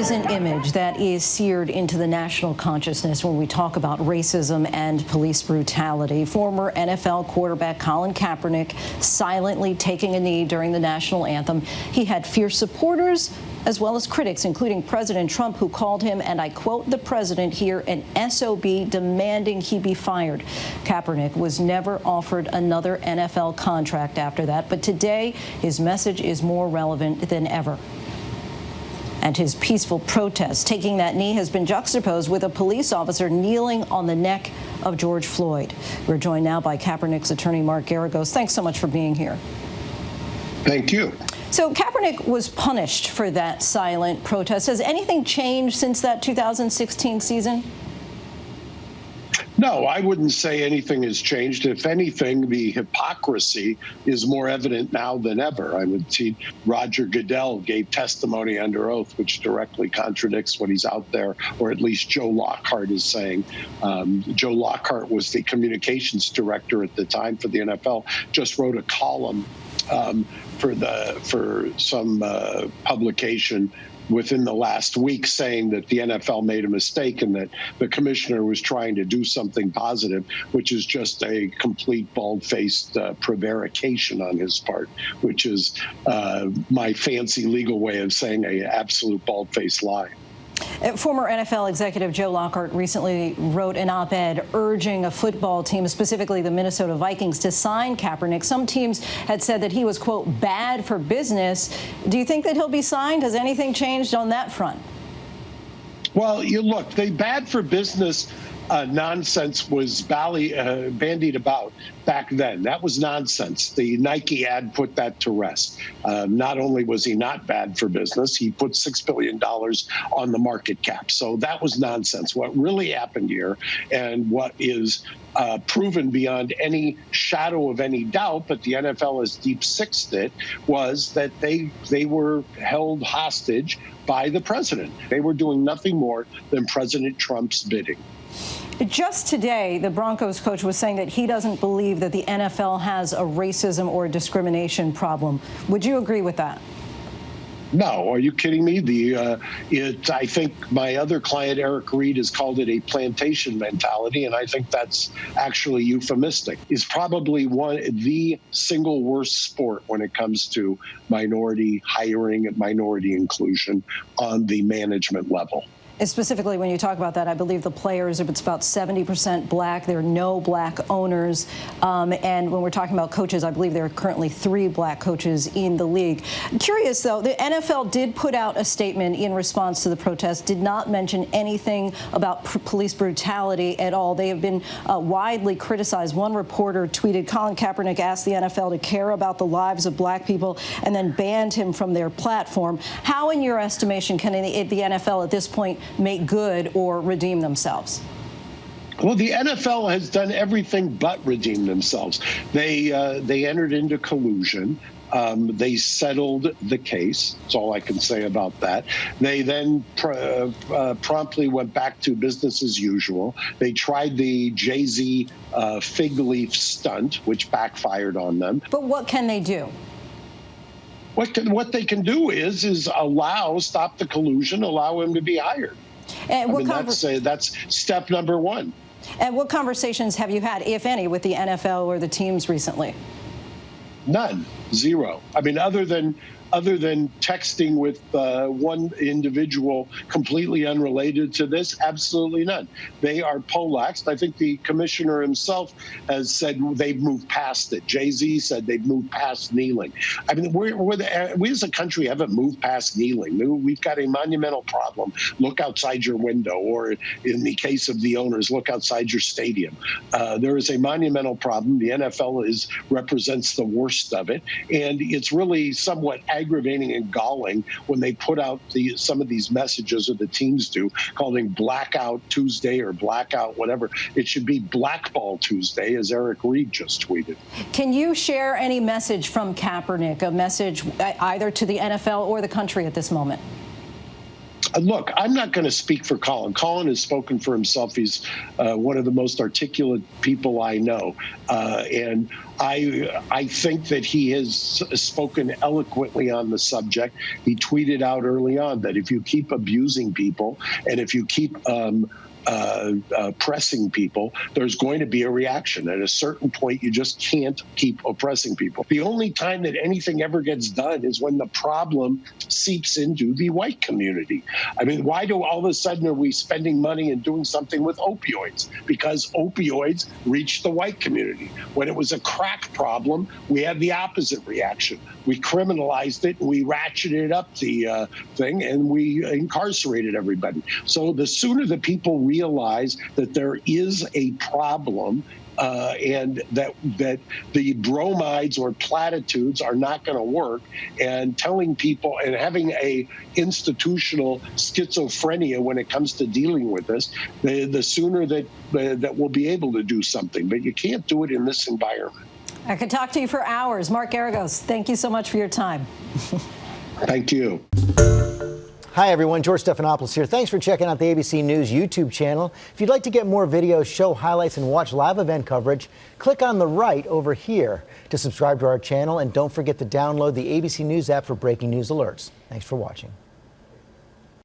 is an image that is seared into the national consciousness when we talk about racism and police brutality. Former NFL quarterback Colin Kaepernick silently taking a knee during the national anthem. He had fierce supporters as well as critics, including President Trump, who called him, and I quote the president here, an SOB, demanding he be fired. Kaepernick was never offered another NFL contract after that, but today his message is more relevant than ever. And his peaceful protest taking that knee has been juxtaposed with a police officer kneeling on the neck of George Floyd. We're joined now by Kaepernick's attorney, Mark Geragos. Thanks so much for being here. Thank you. So Kaepernick was punished for that silent protest. Has anything changed since that 2016 season? No, I wouldn't say anything has changed. If anything, the hypocrisy is more evident now than ever. I would see Roger Goodell gave testimony under oath, which directly contradicts what he's out there, or at least Joe Lockhart is saying. Joe Lockhart was the communications director at the time for the NFL, just wrote a column for some publication within the last week saying that the NFL made a mistake and that the commissioner was trying to do something positive, which is just a complete bald-faced prevarication on his part, which is my fancy legal way of saying an absolute bald-faced lie. Former NFL executive Joe Lockhart recently wrote an op-ed urging a football team, specifically the Minnesota Vikings, to sign Kaepernick. Some teams had said that he was, quote, bad for business. Do you think that he'll be signed? Has anything changed on that front? Well, you look, the bad for business nonsense was bandied about back then. That was nonsense. The Nike ad put that to rest. Not only was he not bad for business, he put $6 billion on the market cap. So that was nonsense. What really happened here, and what is proven beyond any shadow of any doubt, but the NFL has deep-sixed it, was that they were held hostage by the president. They were doing nothing more than President Trump's bidding. Just today, the Broncos coach was saying that he doesn't believe that the NFL has a racism or discrimination problem. Would you agree with that? No, are you kidding me? I think my other client, Eric Reed, has called it a plantation mentality, and I think that's actually euphemistic. It's probably the single worst sport when it comes to minority hiring and minority inclusion on the management level. Specifically, when you talk about that, I believe the players, it's about 70% black. There are no black owners. And when we're talking about coaches, I believe there are currently 3 black coaches in the league. Curious, though, the NFL did put out a statement in response to the protest, did not mention anything about police brutality at all. They have been widely criticized. One reporter tweeted, Colin Kaepernick asked the NFL to care about the lives of black people and then banned him from their platform. How, in your estimation, can the NFL at this point make good or redeem themselves? Well, the NFL has done everything but redeem themselves. They entered into collusion. They settled the case. That's all I can say about that. They then promptly went back to business as usual. They tried the Jay-Z fig leaf stunt, which backfired on them. But what can they do? What they can do is stop the collusion, allow him to be hired. And that's step number one. And what conversations have you had, if any, with the NFL or the teams recently? None. Zero. I mean, other than texting with one individual completely unrelated to this, absolutely none. They are poleaxed. I think the commissioner himself has said they've moved past it. Jay-Z said they've moved past kneeling. I mean, we as a country haven't moved past kneeling. We've got a monumental problem. Look outside your window, or in the case of the owners, look outside your stadium. There is a monumental problem. The NFL represents the worst of it, and it's really somewhat aggravating and galling when they put out some of these messages, or the teams do, calling Blackout Tuesday or Blackout whatever. It should be Blackball Tuesday, as Eric Reed just tweeted. Can you share any message from Kaepernick, a message either to the NFL or the country at this moment? Look, I'm not going to speak for Colin. Colin has spoken for himself. He's one of the most articulate people I know. And I think that he has spoken eloquently on the subject. He tweeted out early on that if you keep abusing people and if you keep pressing people, there's going to be a reaction. At a certain point, you just can't keep oppressing people. The only time that anything ever gets done is when the problem seeps into the white community. I mean, why do all of a sudden are we spending money and doing something with opioids? Because opioids reach the white community. When it was a crack problem, we had the opposite reaction. We criminalized it, and we ratcheted up the thing, and we incarcerated everybody. So the sooner the people realize that there is a problem and that the bromides or platitudes are not going to work, and telling people and having a institutional schizophrenia when it comes to dealing with this, the sooner that we'll be able to do something. But you can't do it in this environment. I could talk to you for hours. Mark Geragos, thank you so much for your time. Thank you. Hi, everyone. George Stephanopoulos here. Thanks for checking out the ABC News YouTube channel. If you'd like to get more videos, show highlights, and watch live event coverage, click on the right over here to subscribe to our channel. And don't forget to download the ABC News app for breaking news alerts. Thanks for watching.